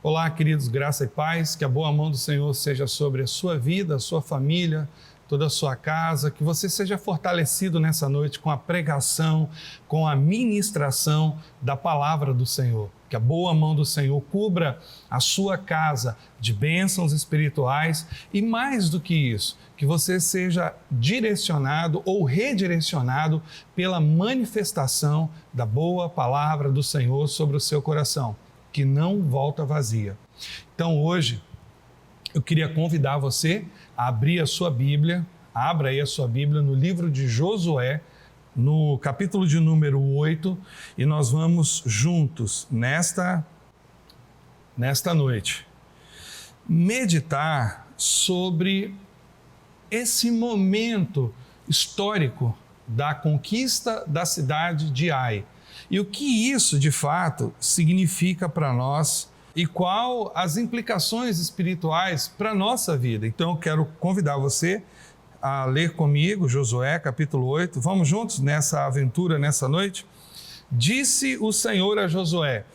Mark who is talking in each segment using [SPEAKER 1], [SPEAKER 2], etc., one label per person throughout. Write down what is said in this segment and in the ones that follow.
[SPEAKER 1] Olá, queridos, graça e paz, que a boa mão do Senhor seja sobre a sua vida, a sua família, toda a sua casa, que você seja fortalecido nessa noite com a pregação, com a ministração da palavra do Senhor. Que a boa mão do Senhor cubra a sua casa de bênçãos espirituais e mais do que isso, que você seja direcionado ou redirecionado pela manifestação da boa palavra do Senhor sobre o seu coração, que não volta vazia. Então hoje eu queria convidar você a abrir a sua Bíblia, abra aí a sua Bíblia no livro de Josué, no capítulo de número 8, e nós vamos juntos nesta noite meditar sobre esse momento histórico da conquista da cidade de Ai. E o que isso, de fato, significa para nós e qual as implicações espirituais para a nossa vida. Então, eu quero convidar você a ler comigo Josué, capítulo 8. Vamos juntos nessa aventura, nessa noite? Disse o Senhor a Josué: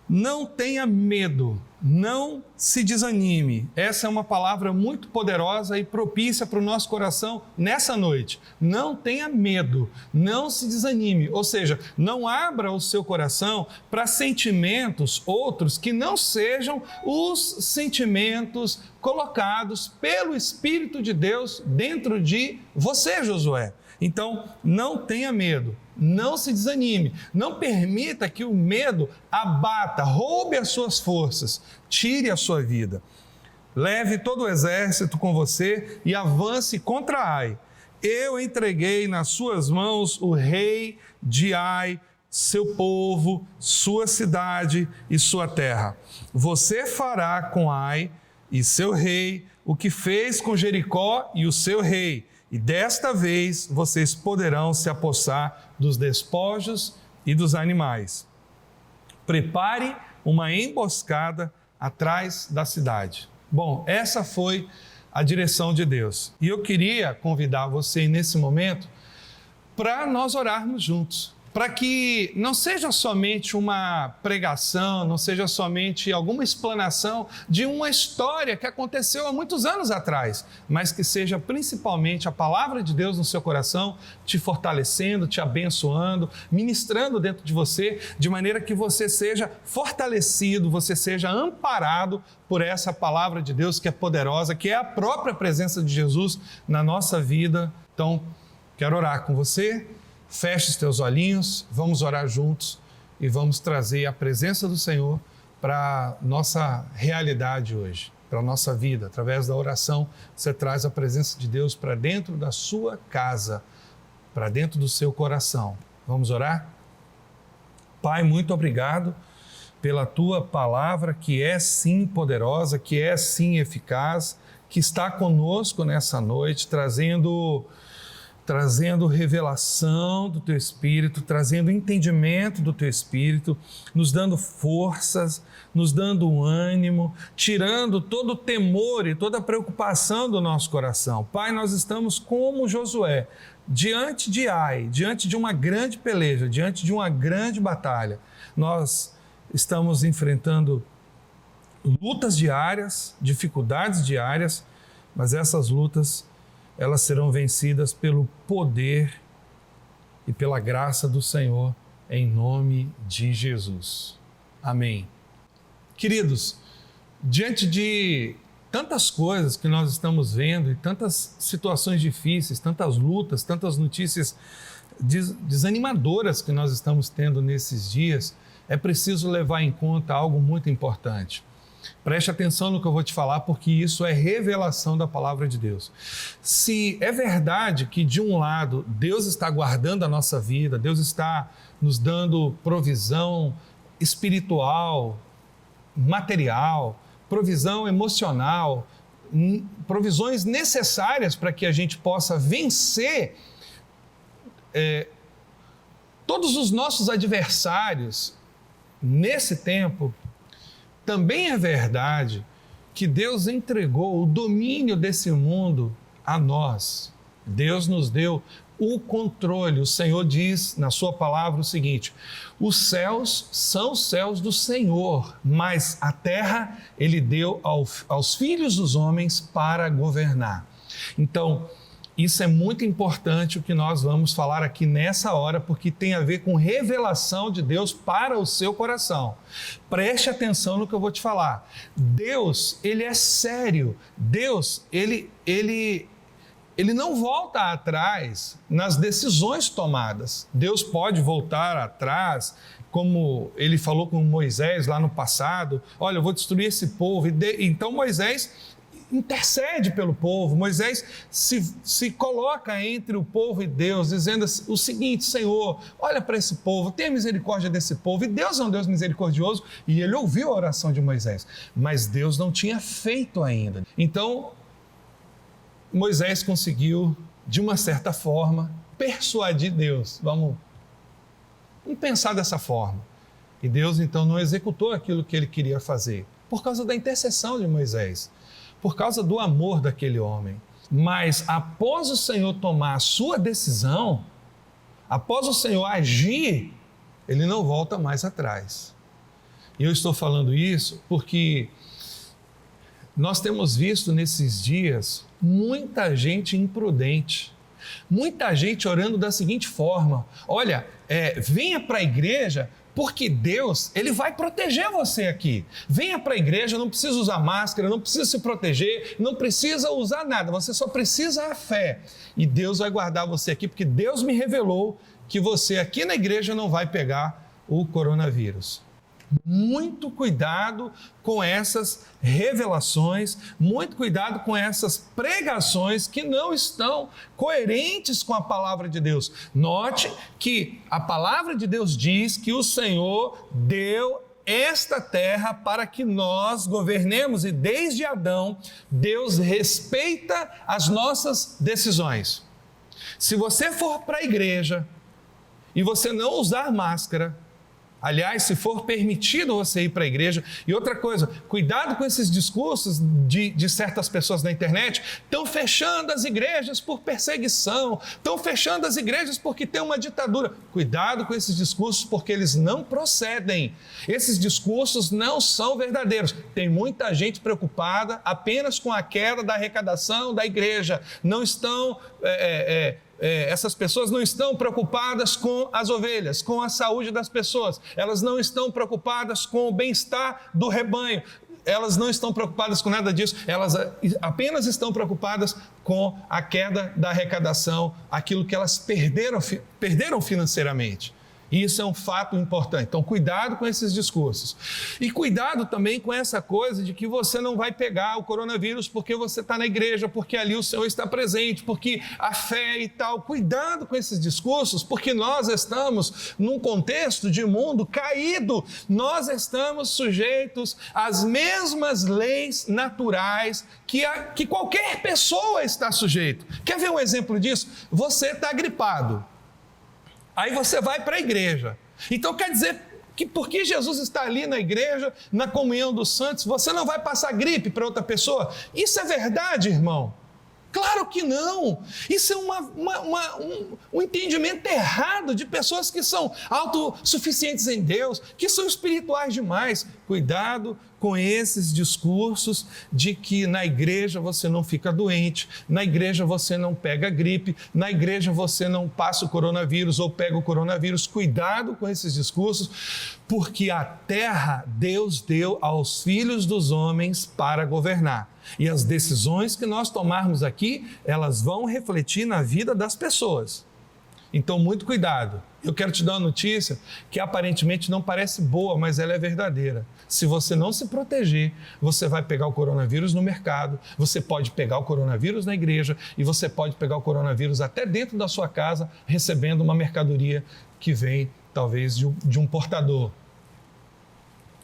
[SPEAKER 1] não tenha medo, não se desanime. Essa é uma palavra muito poderosa e propícia para o nosso coração nessa noite. Não tenha medo, não se desanime. Ou seja, não abra o seu coração para sentimentos outros que não sejam os sentimentos colocados pelo Espírito de Deus dentro de você, Josué. Então, não tenha medo, não se desanime, não permita que o medo abata, roube as suas forças, tire a sua vida. Leve todo o exército com você e avance contra Ai. Eu entreguei nas suas mãos o rei de Ai, seu povo, sua cidade e sua terra. Você fará com Ai e seu rei o que fez com Jericó e o seu rei. E desta vez vocês poderão se apossar dos despojos e dos animais. Prepare uma emboscada atrás da cidade. Bom, essa foi a direção de Deus. E eu queria convidar você nesse momento para nós orarmos juntos. Para que não seja somente uma pregação, não seja somente alguma explanação de uma história que aconteceu há muitos anos atrás, mas que seja principalmente a palavra de Deus no seu coração, te fortalecendo, te abençoando, ministrando dentro de você, de maneira que você seja fortalecido, você seja amparado por essa palavra de Deus que é poderosa, que é a própria presença de Jesus na nossa vida. Então, quero orar com você. Feche os teus olhinhos, vamos orar juntos e vamos trazer a presença do Senhor para a nossa realidade hoje, para a nossa vida. Através da oração, você traz a presença de Deus para dentro da sua casa, para dentro do seu coração. Vamos orar? Pai, muito obrigado pela tua palavra, que é sim poderosa, que é sim eficaz, que está conosco nessa noite, trazendo revelação do Teu Espírito, trazendo entendimento do Teu Espírito, nos dando forças, nos dando ânimo, tirando todo o temor e toda a preocupação do nosso coração. Pai, nós estamos como Josué, diante de Ai, diante de uma grande peleja, diante de uma grande batalha. Nós estamos enfrentando lutas diárias, dificuldades diárias, mas essas lutas elas serão vencidas pelo poder e pela graça do Senhor, em nome de Jesus. Amém. Queridos, diante de tantas coisas que nós estamos vendo e tantas situações difíceis, tantas lutas, tantas notícias desanimadoras que nós estamos tendo nesses dias, é preciso levar em conta algo muito importante. Preste atenção no que eu vou te falar, porque isso é revelação da palavra de Deus. Se é verdade que, de um lado, Deus está guardando a nossa vida, Deus está nos dando provisão espiritual, material, provisão emocional, provisões necessárias para que a gente possa vencer todos os nossos adversários nesse tempo, também é verdade que Deus entregou o domínio desse mundo a nós. Deus nos deu o controle. O Senhor diz na sua palavra o seguinte: os céus são os céus do Senhor, mas a terra Ele deu aos filhos dos homens para governar. Então, isso é muito importante o que nós vamos falar aqui nessa hora, porque tem a ver com revelação de Deus para o seu coração. Preste atenção no que eu vou te falar. Deus, Ele é sério. Deus, Ele não volta atrás nas decisões tomadas. Deus pode voltar atrás, como Ele falou com Moisés lá no passado: olha, eu vou destruir esse povo. Então Moisés intercede pelo povo. Moisés se coloca entre o povo e Deus, dizendo o seguinte: Senhor, olha para esse povo, tenha misericórdia desse povo. E Deus é um Deus misericordioso, e Ele ouviu a oração de Moisés, mas Deus não tinha feito ainda. Então Moisés conseguiu, de uma certa forma, persuadir Deus. Vamos pensar dessa forma. E Deus então não executou aquilo que Ele queria fazer, por causa da intercessão de Moisés, por causa do amor daquele homem. Mas após o Senhor tomar a sua decisão, após o Senhor agir, Ele não volta mais atrás. E eu estou falando isso porque nós temos visto nesses dias muita gente imprudente, muita gente orando da seguinte forma: olha, venha para a igreja, porque Deus, Ele vai proteger você aqui. Venha para a igreja, não precisa usar máscara, não precisa se proteger, não precisa usar nada, você só precisa a fé. E Deus vai guardar você aqui, porque Deus me revelou que você aqui na igreja não vai pegar o coronavírus. Muito cuidado com essas revelações, muito cuidado com essas pregações que não estão coerentes com a palavra de Deus. Note que a palavra de Deus diz que o Senhor deu esta terra para que nós governemos, e desde Adão, Deus respeita as nossas decisões. Se você for para a igreja e você não usar máscara, aliás, se for permitido você ir para a igreja. E outra coisa, cuidado com esses discursos de certas pessoas na internet: estão fechando as igrejas por perseguição, estão fechando as igrejas porque tem uma ditadura. Cuidado com esses discursos, porque eles não procedem. Esses discursos não são verdadeiros. Tem muita gente preocupada apenas com a queda da arrecadação da igreja. Não estão... essas pessoas não estão preocupadas com as ovelhas, com a saúde das pessoas, elas não estão preocupadas com o bem-estar do rebanho, elas não estão preocupadas com nada disso, elas apenas estão preocupadas com a queda da arrecadação, aquilo que elas perderam financeiramente. E isso é um fato importante. Então, cuidado com esses discursos. E cuidado também com essa coisa de que você não vai pegar o coronavírus porque você está na igreja, porque ali o Senhor está presente, porque a fé e tal. Cuidado com esses discursos, porque nós estamos num contexto de mundo caído. Nós estamos sujeitos às mesmas leis naturais que qualquer pessoa está sujeito. Quer ver um exemplo disso? Você está gripado. Aí você vai para a igreja. Então quer dizer que porque Jesus está ali na igreja, na comunhão dos santos, você não vai passar gripe para outra pessoa? Isso é verdade, irmão? Claro que não. Isso é um entendimento errado de pessoas que são autossuficientes em Deus, que são espirituais demais. Cuidado com esses discursos de que na igreja você não fica doente, na igreja você não pega gripe, na igreja você não passa o coronavírus ou pega o coronavírus. Cuidado com esses discursos, porque a terra Deus deu aos filhos dos homens para governar. E as decisões que nós tomarmos aqui, elas vão refletir na vida das pessoas. Então, muito cuidado. Eu quero te dar uma notícia que aparentemente não parece boa, mas ela é verdadeira. Se você não se proteger, você vai pegar o coronavírus no mercado, você pode pegar o coronavírus na igreja e você pode pegar o coronavírus até dentro da sua casa, recebendo uma mercadoria que vem, talvez, de um portador.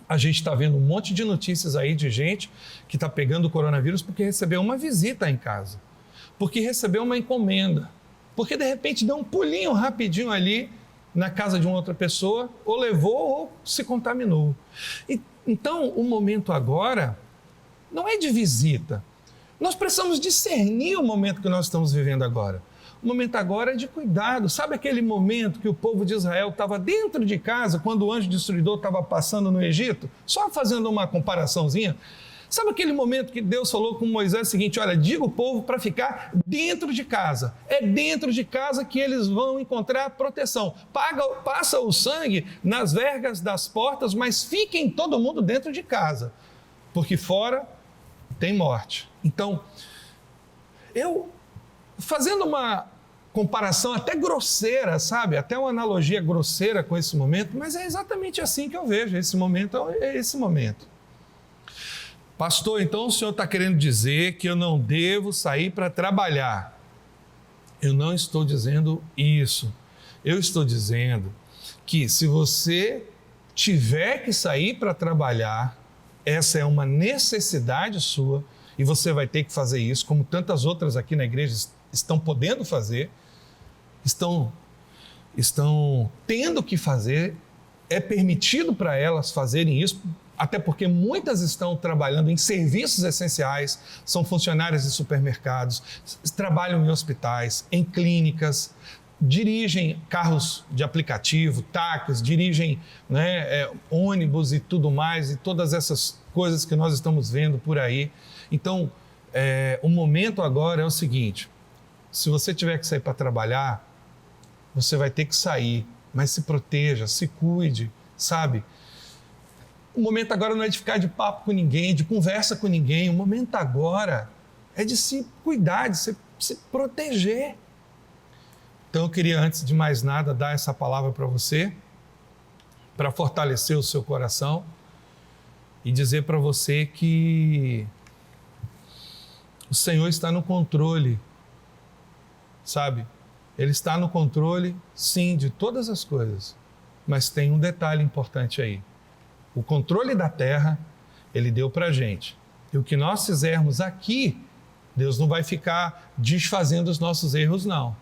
[SPEAKER 1] A gente está vendo um monte de notícias aí de gente que está pegando o coronavírus porque recebeu uma visita em casa, porque recebeu uma encomenda, porque de repente deu um pulinho rapidinho ali na casa de uma outra pessoa, ou levou ou se contaminou. Então, o momento agora não é de visita. Nós precisamos discernir o momento que nós estamos vivendo agora. O momento agora é de cuidado. Sabe aquele momento que o povo de Israel estava dentro de casa, quando o anjo destruidor estava passando no Egito? Só fazendo uma comparaçãozinha. Sabe aquele momento que Deus falou com Moisés o seguinte: olha, diga o povo para ficar dentro de casa. É dentro de casa que eles vão encontrar proteção. Passa o sangue nas vergas das portas, mas fiquem todo mundo dentro de casa, porque fora tem morte. Então, fazendo uma comparação até grosseira, sabe? Até uma analogia grosseira com esse momento, mas é exatamente assim que eu vejo. Esse momento é esse momento. Pastor, então o senhor está querendo dizer que eu não devo sair para trabalhar? Eu não estou dizendo isso. Eu estou dizendo que se você tiver que sair para trabalhar, essa é uma necessidade sua e você vai ter que fazer isso, como tantas outras aqui na igreja estão podendo fazer, estão tendo que fazer, é permitido para elas fazerem isso, até porque muitas estão trabalhando em serviços essenciais, são funcionárias de supermercados, trabalham em hospitais, em clínicas, dirigem carros de aplicativo, táxis, dirigem ônibus e tudo mais, e todas essas coisas que nós estamos vendo por aí. Então, o momento agora é o seguinte: se você tiver que sair para trabalhar, você vai ter que sair, mas se proteja, se cuide, sabe? O momento agora não é de ficar de papo com ninguém, de conversa com ninguém. O momento agora é de se cuidar, de se proteger. Então eu queria, antes de mais nada, dar essa palavra para você, para fortalecer o seu coração e dizer para você que o Senhor está no controle, sabe? Ele está no controle, sim, de todas as coisas, mas tem um detalhe importante aí. O controle da terra, Ele deu para a gente. E o que nós fizermos aqui, Deus não vai ficar desfazendo os nossos erros, não.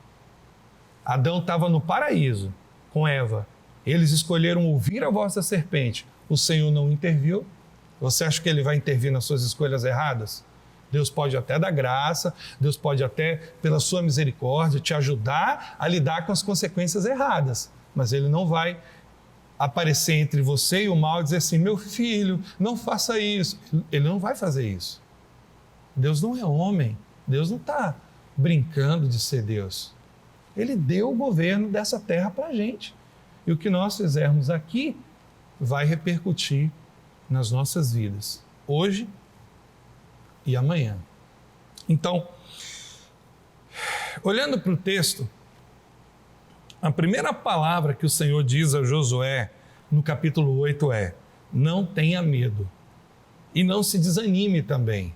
[SPEAKER 1] Adão estava no paraíso com Eva. Eles escolheram ouvir a voz da serpente. O Senhor não interviu. Você acha que Ele vai intervir nas suas escolhas erradas? Deus pode até dar graça, Deus pode até, pela sua misericórdia, te ajudar a lidar com as consequências erradas. Mas Ele não vai aparecer entre você e o mal e dizer assim: meu filho, não faça isso. Ele não vai fazer isso. Deus não é homem. Deus não está brincando de ser Deus. Ele deu o governo dessa terra para a gente. E o que nós fizermos aqui vai repercutir nas nossas vidas, hoje e amanhã. Então, olhando para o texto, a primeira palavra que o Senhor diz a Josué no capítulo 8 é: não tenha medo e não se desanime também.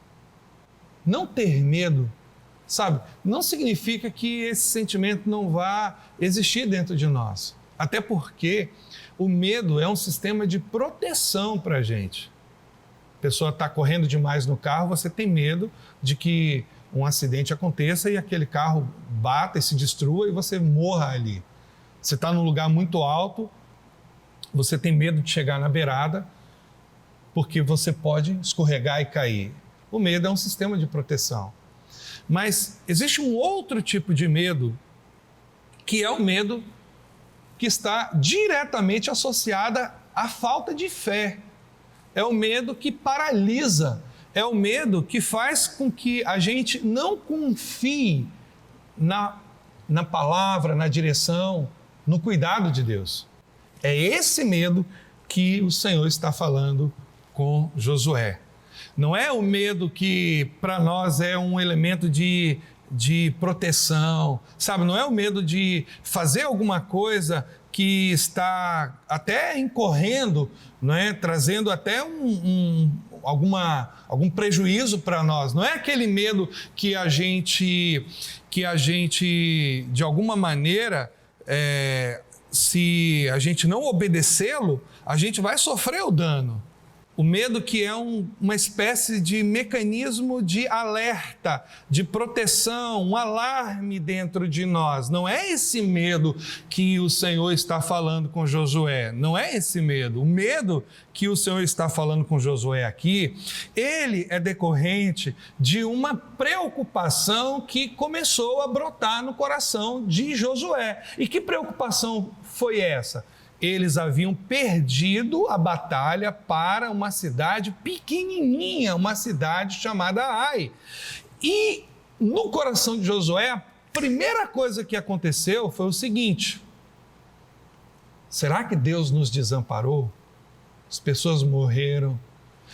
[SPEAKER 1] Não ter medo, sabe, não significa que esse sentimento não vá existir dentro de nós. Até porque o medo é um sistema de proteção para a gente. A pessoa está correndo demais no carro, você tem medo de que um acidente aconteça e aquele carro bata e se destrua e você morra ali. Você está num lugar muito alto, você tem medo de chegar na beirada, porque você pode escorregar e cair. O medo é um sistema de proteção. Mas existe um outro tipo de medo, que é o medo que está diretamente associada à falta de fé. É o medo que paralisa, é o medo que faz com que a gente não confie na palavra, na direção, no cuidado de Deus. É esse medo que o Senhor está falando com Josué. Não é o medo que para nós é um elemento de proteção, sabe? Não é o medo de fazer alguma coisa que está até incorrendo, não é? Trazendo até algum prejuízo para nós. Não é aquele medo que a gente de alguma maneira, se a gente não obedecê-lo, a gente vai sofrer o dano. O medo que é uma espécie de mecanismo de alerta, de proteção, um alarme dentro de nós. Não é esse medo que o Senhor está falando com Josué, não é esse medo. O medo que o Senhor está falando com Josué aqui, ele é decorrente de uma preocupação que começou a brotar no coração de Josué. E que preocupação foi essa? Eles haviam perdido a batalha para uma cidade pequenininha, uma cidade chamada Ai. E no coração de Josué, a primeira coisa que aconteceu foi o seguinte: será que Deus nos desamparou? As pessoas morreram,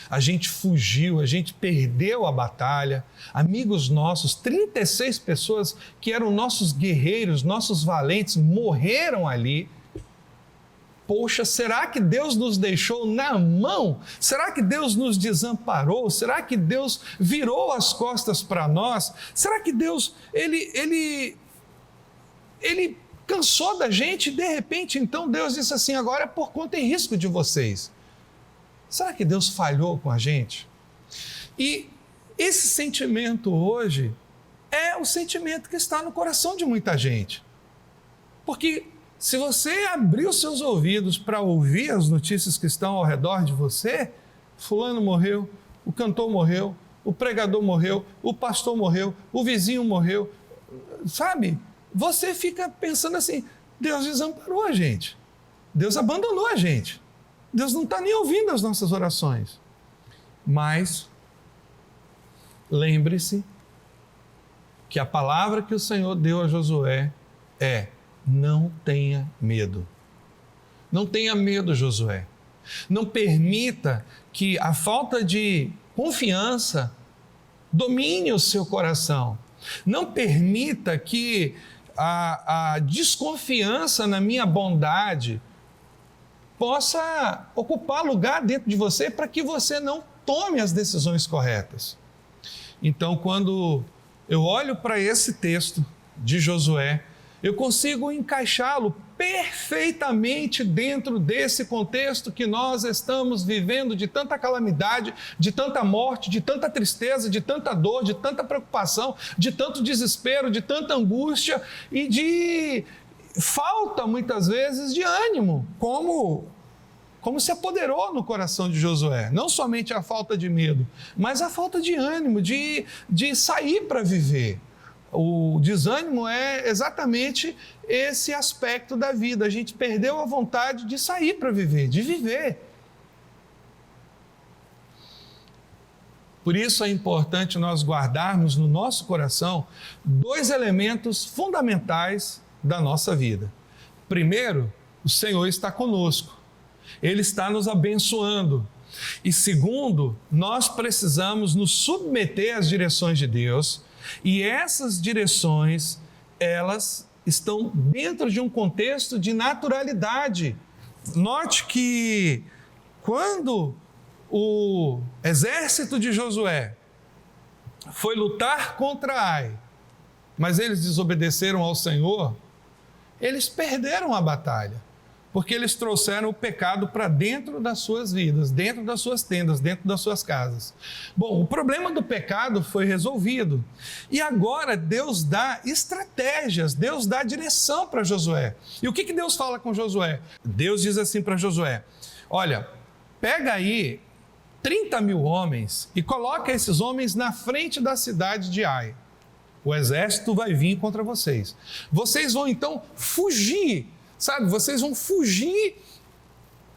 [SPEAKER 1] a gente fugiu, a gente perdeu a batalha. Amigos nossos, 36 pessoas que eram nossos guerreiros, nossos valentes, morreram ali. Poxa, será que Deus nos deixou na mão? Será que Deus nos desamparou? Será que Deus virou as costas para nós? Será que Deus, ele cansou da gente e de repente, então, Deus disse assim, agora é por conta e risco de vocês. Será que Deus falhou com a gente? E esse sentimento hoje é o sentimento que está no coração de muita gente. Porque se você abrir os seus ouvidos para ouvir as notícias que estão ao redor de você, fulano morreu, o cantor morreu, o pregador morreu, o pastor morreu, o vizinho morreu, sabe? Você fica pensando assim, Deus desamparou a gente, Deus abandonou a gente, Deus não está nem ouvindo as nossas orações. Mas, lembre-se que a palavra que o Senhor deu a Josué é: não tenha medo. Não tenha medo, Josué. Não permita que a falta de confiança domine o seu coração. Não permita que a desconfiança na minha bondade possa ocupar lugar dentro de você para que você não tome as decisões corretas. Então, quando eu olho para esse texto de Josué, eu consigo encaixá-lo perfeitamente dentro desse contexto que nós estamos vivendo de tanta calamidade, de tanta morte, de tanta tristeza, de tanta dor, de tanta preocupação, de tanto desespero, de tanta angústia e de falta, muitas vezes, de ânimo, como se apoderou no coração de Josué. Não somente a falta de medo, mas a falta de ânimo, de sair para viver. O desânimo é exatamente esse aspecto da vida. A gente perdeu a vontade de sair para viver, de viver. Por isso é importante nós guardarmos no nosso coração 2 elementos fundamentais da nossa vida. Primeiro, o Senhor está conosco. Ele está nos abençoando. E segundo, nós precisamos nos submeter às direções de Deus. E essas direções, elas estão dentro de um contexto de naturalidade. Note que quando o exército de Josué foi lutar contra Ai, mas eles desobedeceram ao Senhor, eles perderam a batalha. Porque eles trouxeram o pecado para dentro das suas vidas, dentro das suas tendas, dentro das suas casas. Bom, o problema do pecado foi resolvido. E agora Deus dá estratégias, Deus dá direção para Josué. E o que Deus fala com Josué? Deus diz assim para Josué: olha, pega aí 30 mil homens e coloca esses homens na frente da cidade de Ai. O exército vai vir contra vocês. Vocês vão então fugir. Sabe, vocês vão fugir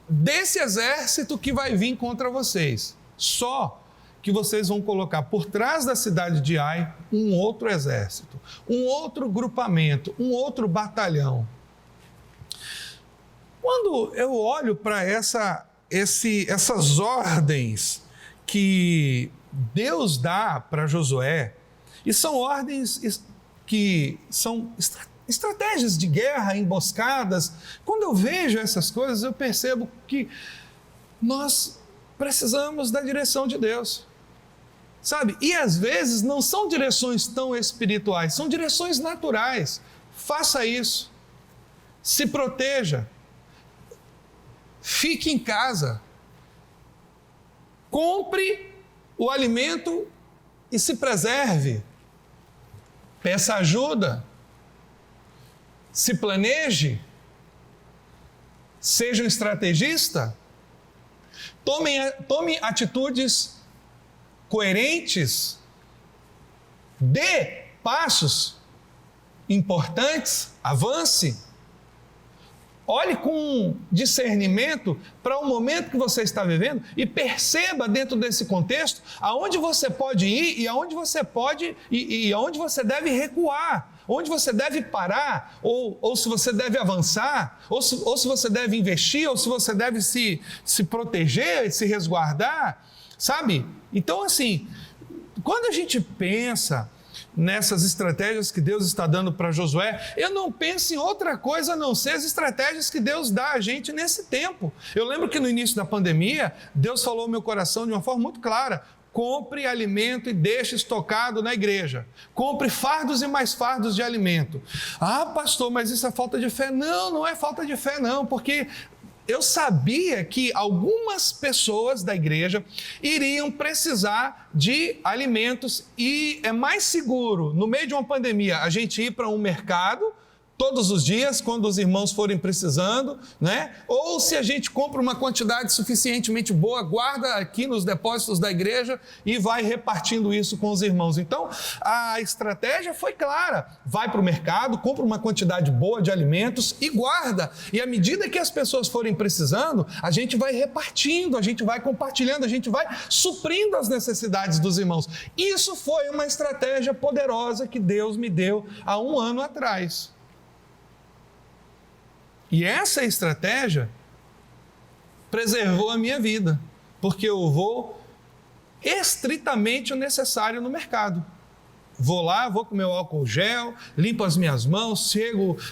[SPEAKER 1] desse exército que vai vir contra vocês. Só que vocês vão colocar por trás da cidade de Ai um outro exército, um outro grupamento, um outro batalhão. Quando eu olho para essas ordens que Deus dá para Josué, e são ordens que são estratégias de guerra, emboscadas. Quando eu vejo essas coisas, eu percebo que nós precisamos da direção de Deus, sabe? E às vezes não são direções tão espirituais, são direções naturais. Faça isso, se proteja, fique em casa, compre o alimento e se preserve. Peça ajuda. Se planeje. Seja um estrategista. Tome atitudes coerentes. Dê passos importantes. Avance. Olhe com discernimento para o momento que você está vivendo e perceba dentro desse contexto aonde você pode ir e aonde você pode e aonde você deve recuar, onde você deve parar, ou se você deve avançar, ou se você deve investir, ou se você deve se proteger, se resguardar, sabe? Então, assim, quando a gente pensa nessas estratégias que Deus está dando para Josué, eu não penso em outra coisa a não ser as estratégias que Deus dá a gente nesse tempo. Eu lembro que no início da pandemia, Deus falou ao meu coração de uma forma muito clara: compre alimento e deixe estocado na igreja. Compre fardos e mais fardos de alimento. Ah, pastor, mas isso é falta de fé. Não, não é falta de fé não, porque eu sabia que algumas pessoas da igreja iriam precisar de alimentos e é mais seguro, no meio de uma pandemia, a gente ir para um mercado todos os dias, quando os irmãos forem precisando, né? Ou se a gente compra uma quantidade suficientemente boa, guarda aqui nos depósitos da igreja e vai repartindo isso com os irmãos. Então, a estratégia foi clara: vai para o mercado, compra uma quantidade boa de alimentos e guarda. E à medida que as pessoas forem precisando, a gente vai repartindo, a gente vai compartilhando, a gente vai suprindo as necessidades dos irmãos. Isso foi uma estratégia poderosa que Deus me deu há 1 ano atrás. E essa estratégia preservou a minha vida, porque eu vou estritamente o necessário no mercado. Vou lá, vou com o meu álcool gel, limpo as minhas mãos,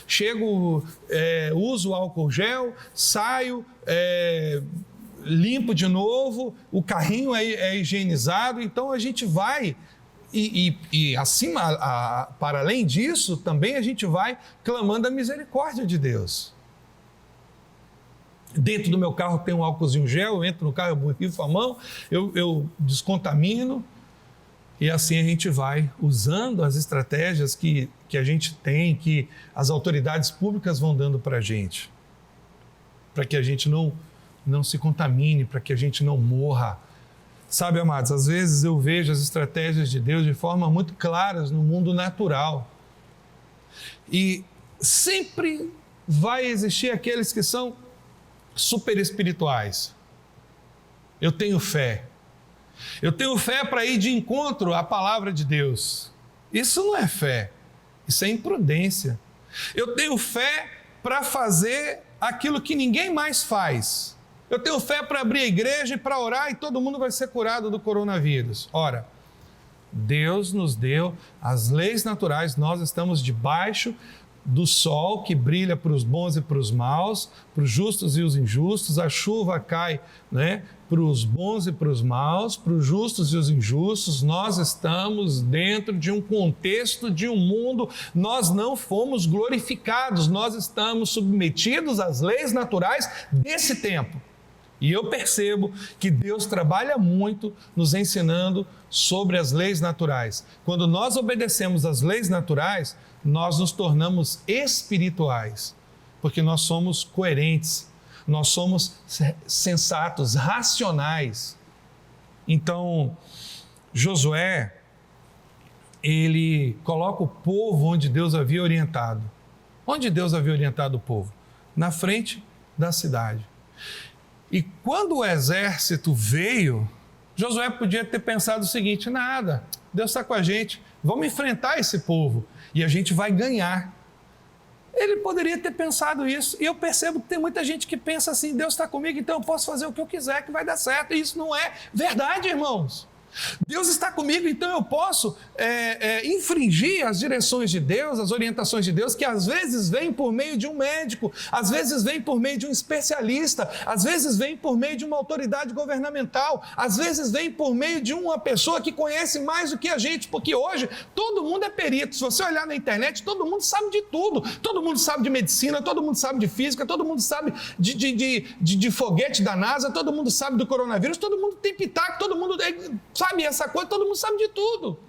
[SPEAKER 1] chego, uso o álcool gel, saio, limpo de novo, o carrinho é higienizado, então a gente vai. E acima, para além disso, também a gente vai clamando a misericórdia de Deus. Dentro do meu carro tem um álcoolzinho gel, eu entro no carro, eu borrifo a mão, eu descontamino, e assim a gente vai usando as estratégias que a gente tem, que as autoridades públicas vão dando para a gente, para que a gente não se contamine, para que a gente não morra. Sabe, amados, às vezes eu vejo as estratégias de Deus de forma muito claras no mundo natural. E sempre vai existir aqueles que são super espirituais. Eu tenho fé. Eu tenho fé para ir de encontro à palavra de Deus. Isso não é fé, isso é imprudência. Eu tenho fé para fazer aquilo que ninguém mais faz. Eu tenho fé para abrir a igreja e para orar e todo mundo vai ser curado do coronavírus. Ora, Deus nos deu as leis naturais, nós estamos debaixo do sol que brilha para os bons e para os maus, para os justos e os injustos, a chuva cai, né, para os bons e para os maus, para os justos e os injustos. Nós estamos dentro de um contexto de um mundo, nós não fomos glorificados, nós estamos submetidos às leis naturais desse tempo. E eu percebo que Deus trabalha muito nos ensinando sobre as leis naturais. Quando nós obedecemos às leis naturais, nós nos tornamos espirituais, porque nós somos coerentes, nós somos sensatos, racionais. Então, Josué, ele coloca o povo onde Deus havia orientado. Onde Deus havia orientado o povo? Na frente da cidade. E quando o exército veio, Josué podia ter pensado o seguinte: nada, Deus está com a gente, vamos enfrentar esse povo e a gente vai ganhar. Ele poderia ter pensado isso, e eu percebo que tem muita gente que pensa assim: Deus está comigo, então eu posso fazer o que eu quiser que vai dar certo. E isso não é verdade, irmãos. Deus está comigo, então eu posso infringir as direções de Deus, as orientações de Deus, que às vezes vêm por meio de um médico, às vezes vêm por meio de um especialista, às vezes vêm por meio de uma autoridade governamental, às vezes vêm por meio de uma pessoa que conhece mais do que a gente, porque hoje todo mundo é perito. Se você olhar na internet, todo mundo sabe de tudo, todo mundo sabe de medicina, todo mundo sabe de física, todo mundo sabe de foguete da NASA, todo mundo sabe do coronavírus, todo mundo tem pitaco, todo mundo sabe essa coisa, todo mundo sabe de tudo.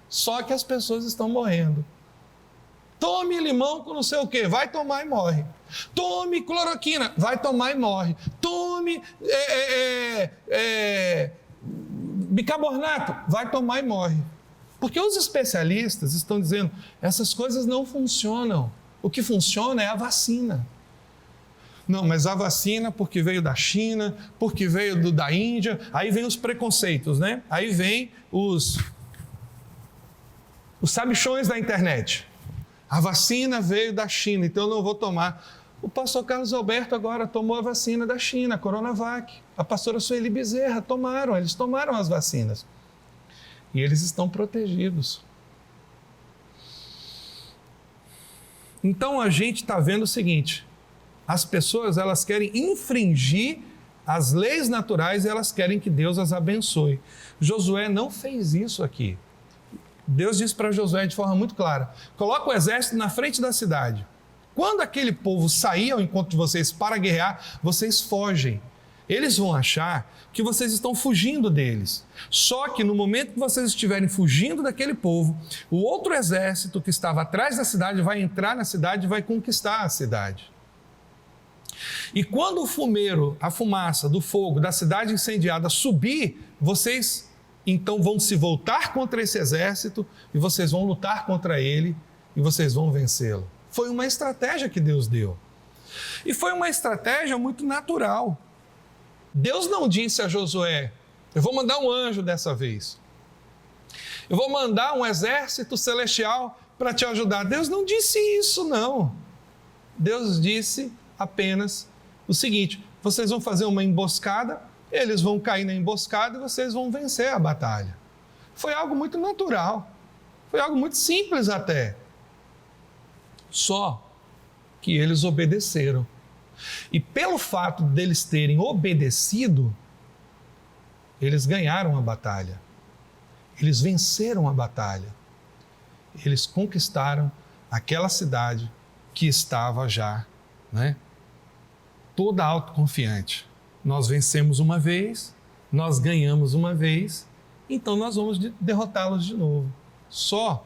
[SPEAKER 1] Só que as pessoas estão morrendo. Tome limão com não sei o quê, vai tomar e morre. Tome cloroquina, vai tomar e morre. Tome bicarbonato, vai tomar e morre. Porque os especialistas estão dizendo, essas coisas não funcionam. O que funciona é a vacina. Não, mas a vacina porque veio da China, porque veio da Índia, aí vem os preconceitos, né? Aí vem os sabichões da internet. A vacina veio da China, então eu não vou tomar. O pastor Carlos Alberto agora tomou a vacina da China, a Coronavac. A pastora Sueli Bezerra eles tomaram as vacinas. E eles estão protegidos. Então a gente está vendo o seguinte, as pessoas elas querem infringir as leis naturais e elas querem que Deus as abençoe. Josué não fez isso aqui. Deus disse para Josué de forma muito clara, coloca o exército na frente da cidade. Quando aquele povo sair ao encontro de vocês para guerrear, vocês fogem. Eles vão achar que vocês estão fugindo deles. Só que no momento que vocês estiverem fugindo daquele povo, o outro exército que estava atrás da cidade vai entrar na cidade e vai conquistar a cidade. E quando o fumeiro, a fumaça do fogo da cidade incendiada subir, vocês então vão se voltar contra esse exército e vocês vão lutar contra ele e vocês vão vencê-lo. Foi uma estratégia que Deus deu. E foi uma estratégia muito natural. Deus não disse a Josué, eu vou mandar um anjo dessa vez. Eu vou mandar um exército celestial para te ajudar. Deus não disse isso, não. Deus disse apenas o seguinte, vocês vão fazer uma emboscada, eles vão cair na emboscada e vocês vão vencer a batalha. Foi algo muito natural, foi algo muito simples até. Só que eles obedeceram. E pelo fato deles terem obedecido, eles ganharam a batalha. Eles venceram a batalha. Eles conquistaram aquela cidade que estava já, toda autoconfiante. Nós vencemos uma vez, nós ganhamos uma vez, então nós vamos derrotá-los de novo. Só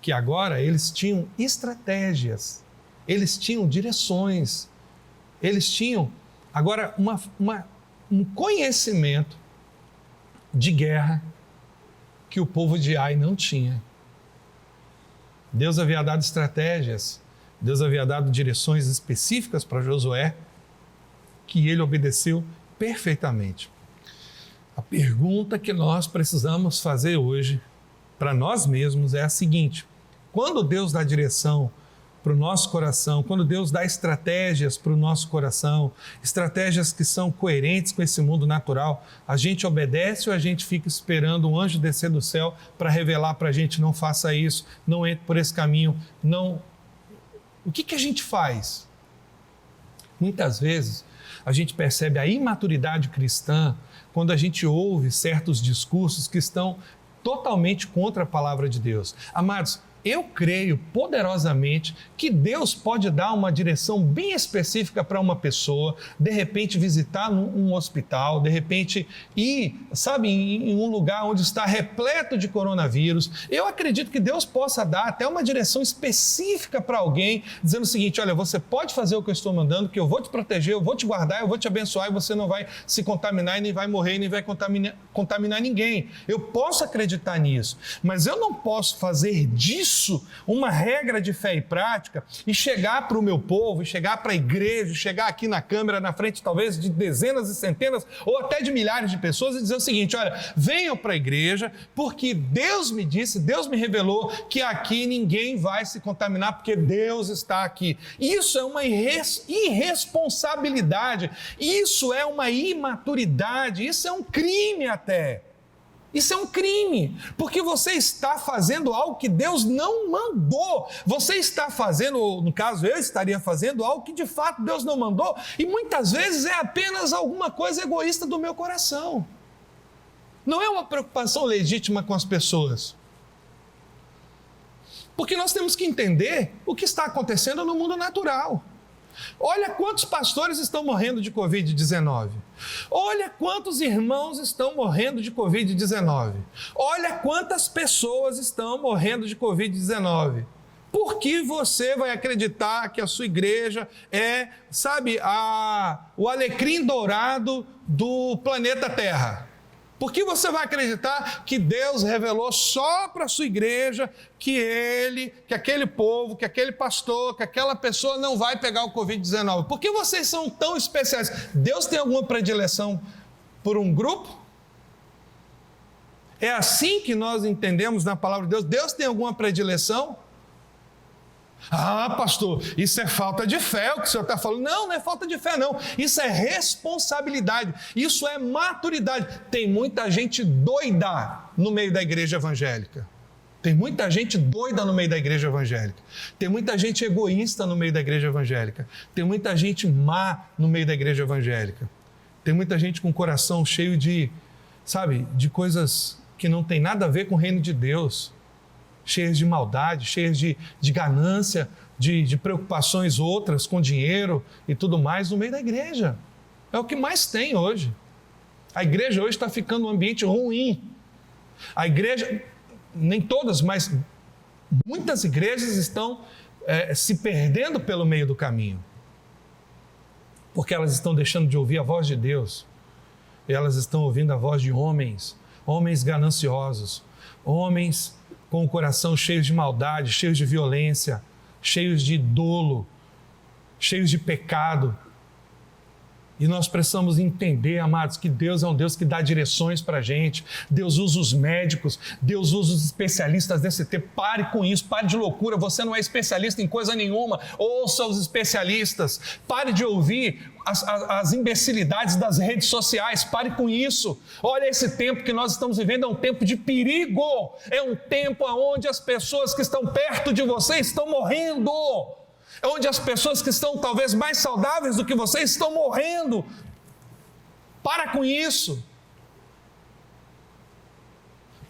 [SPEAKER 1] que agora eles tinham estratégias, eles tinham direções, eles tinham agora um conhecimento de guerra que o povo de Ai não tinha. Deus havia dado estratégias, Deus havia dado direções específicas para Josué, que ele obedeceu perfeitamente. A pergunta que nós precisamos fazer hoje para nós mesmos é a seguinte: quando Deus dá direção para o nosso coração, quando Deus dá estratégias para o nosso coração, estratégias que são coerentes com esse mundo natural, a gente obedece ou a gente fica esperando um anjo descer do céu para revelar para a gente, não faça isso, não entre por esse caminho, não... O que a gente faz? Muitas vezes a gente percebe a imaturidade cristã quando a gente ouve certos discursos que estão totalmente contra a palavra de Deus. Amados, eu creio poderosamente que Deus pode dar uma direção bem específica para uma pessoa, de repente visitar um hospital, de repente ir, em um lugar onde está repleto de coronavírus. Eu acredito que Deus possa dar até uma direção específica para alguém, dizendo o seguinte: olha, você pode fazer o que eu estou mandando, que eu vou te proteger, eu vou te guardar, eu vou te abençoar e você não vai se contaminar e nem vai morrer, nem vai contaminar ninguém. Eu posso acreditar nisso, mas eu não posso fazer disso uma regra de fé e prática e chegar para o meu povo, e chegar para a igreja, chegar aqui na câmera, na frente talvez de dezenas e centenas ou até de milhares de pessoas e dizer o seguinte: olha, venham para a igreja porque Deus me disse, Deus me revelou que aqui ninguém vai se contaminar porque Deus está aqui. Isso é uma irresponsabilidade, isso é uma imaturidade, isso é um crime até. Isso é um crime, porque você está fazendo algo que Deus não mandou. Você está fazendo, ou no caso eu estaria fazendo algo que de fato Deus não mandou, e muitas vezes é apenas alguma coisa egoísta do meu coração. Não é uma preocupação legítima com as pessoas. Porque nós temos que entender o que está acontecendo no mundo natural. Olha quantos pastores estão morrendo de Covid-19. Olha quantos irmãos estão morrendo de Covid-19. Olha quantas pessoas estão morrendo de Covid-19. Por que você vai acreditar que a sua igreja é, o alecrim dourado do planeta Terra? Por que você vai acreditar que Deus revelou só para a sua igreja que aquele povo, que aquele pastor, que aquela pessoa não vai pegar o Covid-19? Por que vocês são tão especiais? Deus tem alguma predileção por um grupo? É assim que nós entendemos na palavra de Deus? Deus tem alguma predileção? Ah, pastor, isso é falta de fé, o que o senhor está falando. Não, não é falta de fé, não. Isso é responsabilidade, isso é maturidade. Tem muita gente doida no meio da igreja evangélica. Tem muita gente doida no meio da igreja evangélica. Tem muita gente egoísta no meio da igreja evangélica. Tem muita gente má no meio da igreja evangélica. Tem muita gente com o coração cheio de coisas que não tem nada a ver com o reino de Deus. Cheias de maldade, cheias de ganância, de preocupações outras com dinheiro e tudo mais no meio da igreja. É o que mais tem hoje. A igreja hoje está ficando um ambiente ruim. A igreja, nem todas, mas muitas igrejas estão se perdendo pelo meio do caminho. Porque elas estão deixando de ouvir a voz de Deus. E elas estão ouvindo a voz de homens gananciosos, homens com o coração cheio de maldade, cheios de violência, cheios de dolo, cheios de pecado. E nós precisamos entender, amados, que Deus é um Deus que dá direções para a gente. Deus usa os médicos, Deus usa os especialistas desse tempo. Pare com isso, pare de loucura. Você não é especialista em coisa nenhuma. Ouça os especialistas. Pare de ouvir as imbecilidades das redes sociais. Pare com isso. Olha, esse tempo que nós estamos vivendo é um tempo de perigo. É um tempo onde as pessoas que estão perto de você estão morrendo. É onde as pessoas que estão talvez mais saudáveis do que vocês estão morrendo. Para com isso.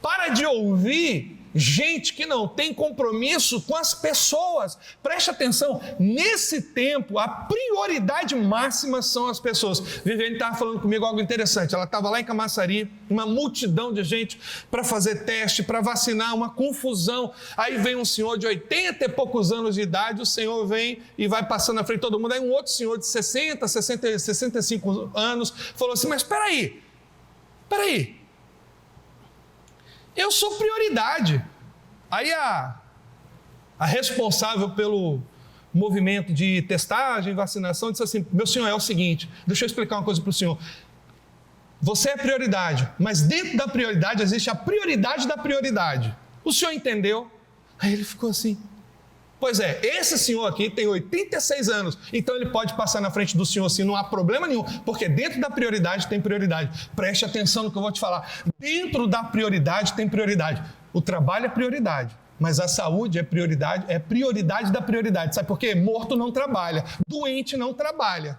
[SPEAKER 1] Para de ouvir gente que não tem compromisso com as pessoas. Preste atenção, nesse tempo a prioridade máxima são as pessoas. Viviane estava falando comigo algo interessante. Ela estava lá em Camaçari, uma multidão de gente para fazer teste, para vacinar, uma confusão. Aí vem um senhor de 80 e poucos anos de idade, o senhor vem e vai passando na frente de todo mundo. Aí um outro senhor de 65 anos falou assim: mas espera aí, eu sou prioridade. Aí a responsável pelo movimento de testagem, vacinação, disse assim: meu senhor, é o seguinte, deixa eu explicar uma coisa para o senhor. Você é prioridade, mas dentro da prioridade existe a prioridade da prioridade. O senhor entendeu? Aí ele ficou assim: pois é, esse senhor aqui tem 86 anos, então ele pode passar na frente do senhor assim, não há problema nenhum, porque dentro da prioridade tem prioridade. Preste atenção no que eu vou te falar. Dentro da prioridade tem prioridade. O trabalho é prioridade, mas a saúde é prioridade da prioridade. Sabe por quê? Morto não trabalha, doente não trabalha.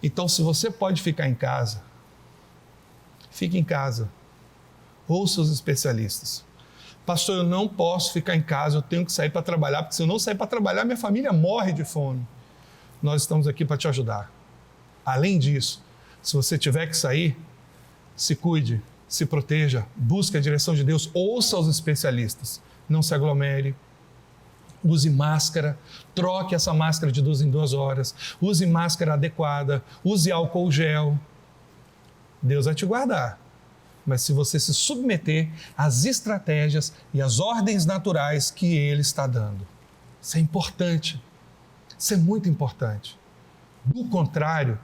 [SPEAKER 1] Então, se você pode ficar em casa, fique em casa. Ouça os especialistas. Pastor, eu não posso ficar em casa, eu tenho que sair para trabalhar, porque se eu não sair para trabalhar, minha família morre de fome. Nós estamos aqui para te ajudar. Além disso, se você tiver que sair, se cuide, se proteja, busque a direção de Deus, ouça os especialistas, não se aglomere, use máscara, troque essa máscara de 2 em 2 horas, use máscara adequada, use álcool gel. Deus vai te guardar. Mas se você se submeter às estratégias e às ordens naturais que Ele está dando. Isso é importante. Isso é muito importante. Do contrário,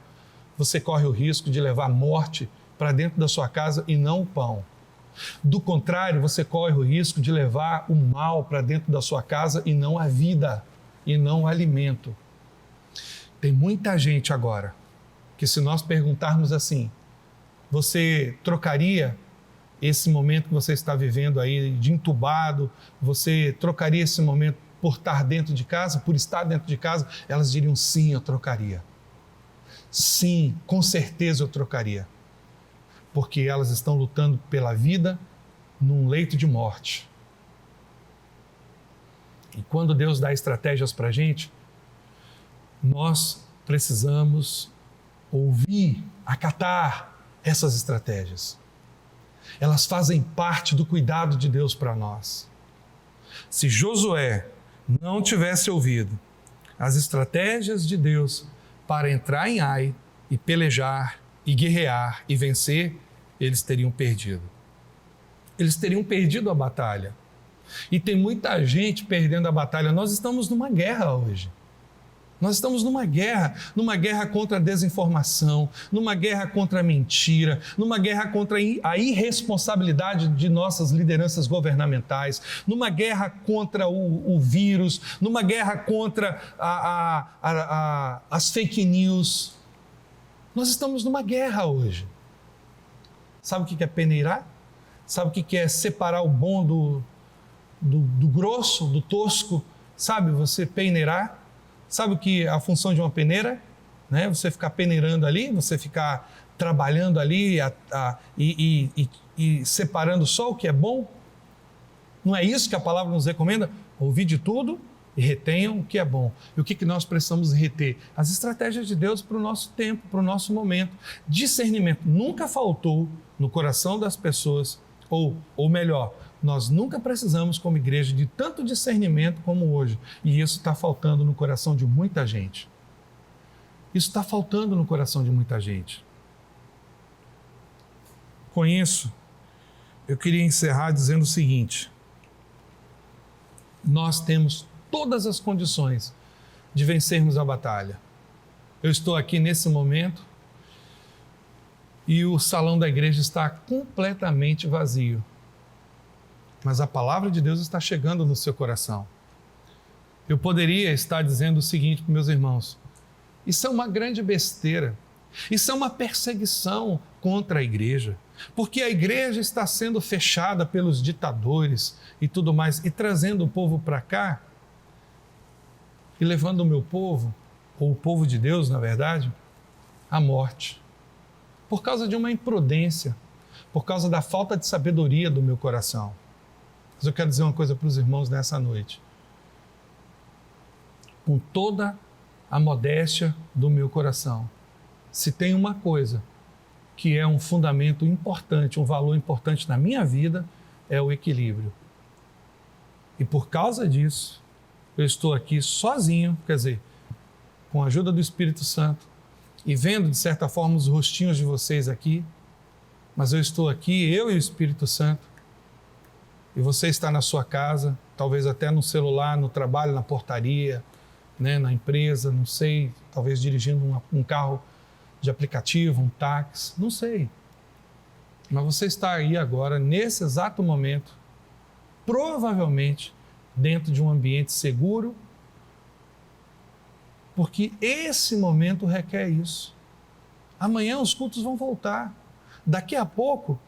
[SPEAKER 1] você corre o risco de levar morte para dentro da sua casa e não o pão. Do contrário, você corre o risco de levar o mal para dentro da sua casa e não a vida, e não o alimento. Tem muita gente agora que, se nós perguntarmos assim: você trocaria esse momento que você está vivendo aí de entubado, você trocaria esse momento por estar dentro de casa, por estar dentro de casa? Elas diriam sim, eu trocaria. Sim, com certeza eu trocaria. Porque elas estão lutando pela vida num leito de morte. E quando Deus dá estratégias para a gente, nós precisamos ouvir, acatar essas estratégias. Elas fazem parte do cuidado de Deus para nós. Se Josué não tivesse ouvido as estratégias de Deus para entrar em Ai e pelejar e guerrear e vencer, eles teriam perdido. Eles teriam perdido a batalha. E tem muita gente perdendo a batalha. Nós estamos numa guerra hoje. Nós estamos numa guerra contra a desinformação, numa guerra contra a mentira, numa guerra contra a irresponsabilidade de nossas lideranças governamentais, numa guerra contra o vírus, numa guerra contra as fake news. Nós estamos numa guerra hoje. Sabe o que é peneirar? Sabe o que é separar o bom do grosso, do tosco? Sabe você peneirar? Sabe o que é a função de uma peneira? Né? Você ficar peneirando ali, você ficar trabalhando ali e separando só o que é bom? Não é isso que a palavra nos recomenda? Ouvir de tudo e retenham o que é bom. E o que nós precisamos reter? As estratégias de Deus para o nosso tempo, para o nosso momento. Discernimento nunca faltou no coração das pessoas, ou melhor, nós nunca precisamos, como igreja, de tanto discernimento como hoje. E isso está faltando no coração de muita gente. Isso está faltando no coração de muita gente. Com isso, eu queria encerrar dizendo o seguinte: nós temos todas as condições de vencermos a batalha. Eu estou aqui nesse momento e o salão da igreja está completamente vazio. Mas a palavra de Deus está chegando no seu coração. Eu poderia estar dizendo o seguinte para meus irmãos: isso é uma grande besteira, isso é uma perseguição contra a igreja, porque a igreja está sendo fechada pelos ditadores e tudo mais, e trazendo o povo para cá, e levando o meu povo, ou o povo de Deus, na verdade, à morte, por causa de uma imprudência, por causa da falta de sabedoria do meu coração. Mas eu quero dizer uma coisa para os irmãos nessa noite. Com toda a modéstia do meu coração, se tem uma coisa que é um fundamento importante, um valor importante na minha vida, é o equilíbrio. E por causa disso, eu estou aqui sozinho, quer dizer, com a ajuda do Espírito Santo, e vendo, de certa forma, os rostinhos de vocês aqui, mas eu estou aqui, eu e o Espírito Santo, e você está na sua casa, talvez até no celular, no trabalho, na portaria, né, na empresa, não sei, talvez dirigindo um carro de aplicativo, um táxi, não sei. Mas você está aí agora, nesse exato momento, provavelmente dentro de um ambiente seguro, porque esse momento requer isso. Amanhã os cultos vão voltar. Daqui a pouco,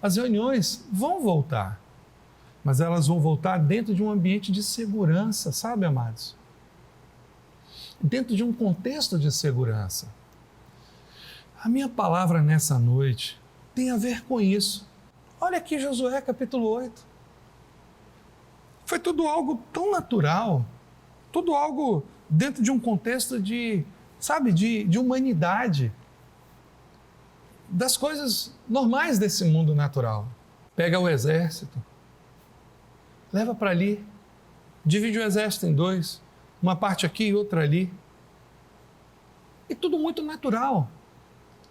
[SPEAKER 1] as reuniões vão voltar, mas elas vão voltar dentro de um ambiente de segurança, sabe, amados? Dentro de um contexto de segurança. A minha palavra nessa noite tem a ver com isso. Olha aqui Josué capítulo 8. Foi tudo algo tão natural, tudo algo dentro de um contexto de humanidade, das coisas normais desse mundo natural. Pega o exército, leva para ali, divide o exército em dois, uma parte aqui e outra ali. E tudo muito natural.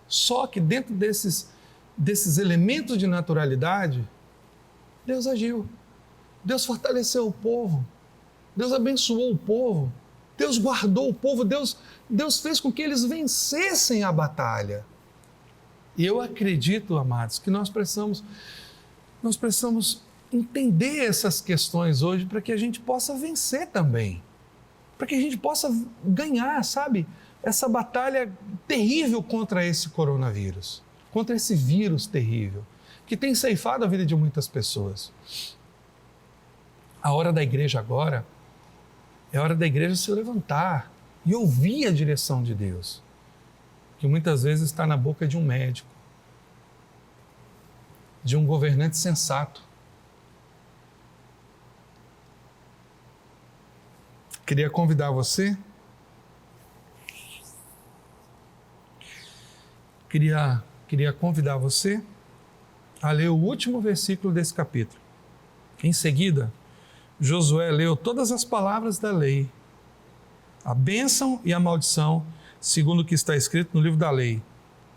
[SPEAKER 1] Só que dentro desses elementos de naturalidade, Deus agiu. Deus fortaleceu o povo. Deus abençoou o povo. Deus guardou o povo. Deus fez com que eles vencessem a batalha. E eu acredito, amados, que nós precisamos entender essas questões hoje para que a gente possa vencer também. Para que a gente possa ganhar, sabe, essa batalha terrível contra esse coronavírus, contra esse vírus terrível. que tem ceifado a vida de muitas pessoas. A hora da igreja agora é a hora da igreja se levantar e ouvir a direção de Deus, que muitas vezes está na boca de um médico, de um governante sensato. Queria convidar você, queria convidar você a ler o último versículo desse capítulo. Em seguida, Josué leu todas as palavras da lei, a bênção e a maldição, segundo o que está escrito no livro da lei.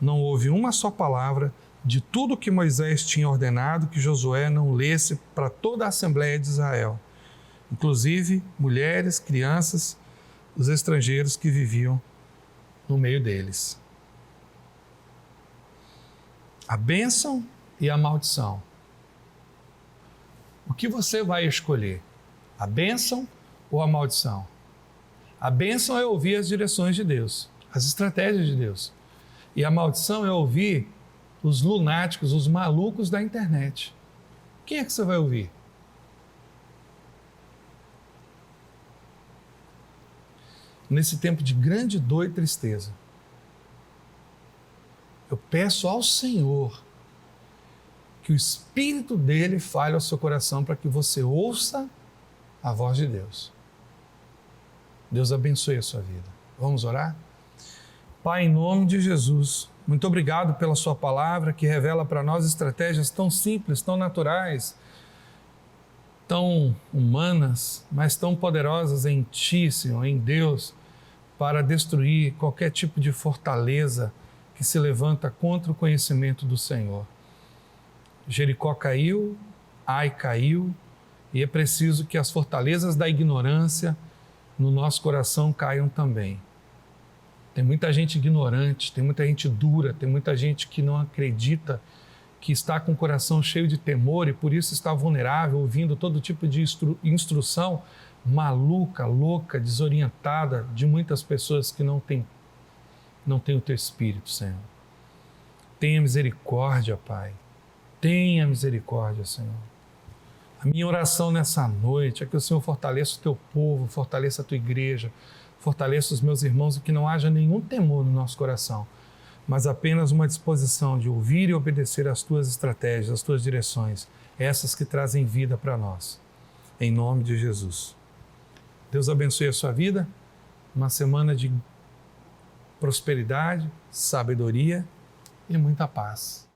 [SPEAKER 1] Não houve uma só palavra de tudo que Moisés tinha ordenado que Josué não lesse para toda a Assembleia de Israel, inclusive mulheres, crianças, os estrangeiros que viviam no meio deles. A bênção e a maldição. O que você vai escolher? A bênção ou a maldição? A bênção é ouvir as direções de Deus, as estratégias de Deus. E a maldição é ouvir os lunáticos, os malucos da internet. Quem é que você vai ouvir? Nesse tempo de grande dor e tristeza, eu peço ao Senhor que o Espírito dele fale ao seu coração para que você ouça a voz de Deus. Deus abençoe a sua vida. Vamos orar? Pai, em nome de Jesus, muito obrigado pela sua palavra que revela para nós estratégias tão simples, tão naturais, tão humanas, mas tão poderosas em Ti, Senhor, em Deus, para destruir qualquer tipo de fortaleza que se levanta contra o conhecimento do Senhor. Jericó caiu, Ai caiu, e é preciso que as fortalezas da ignorância no nosso coração caiam também. Tem muita gente ignorante, tem muita gente dura, tem muita gente que não acredita, que está com o coração cheio de temor e por isso está vulnerável, ouvindo todo tipo de instrução maluca, louca, desorientada de muitas pessoas que não têm o Teu Espírito, Senhor. Tenha misericórdia, Pai. Tenha misericórdia, Senhor. A minha oração nessa noite é que o Senhor fortaleça o Teu povo, fortaleça a Tua igreja, fortaleça os meus irmãos e que não haja nenhum temor no nosso coração, mas apenas uma disposição de ouvir e obedecer às Tuas estratégias, às Tuas direções, essas que trazem vida para nós. Em nome de Jesus. Deus abençoe a sua vida, uma semana de prosperidade, sabedoria e muita paz.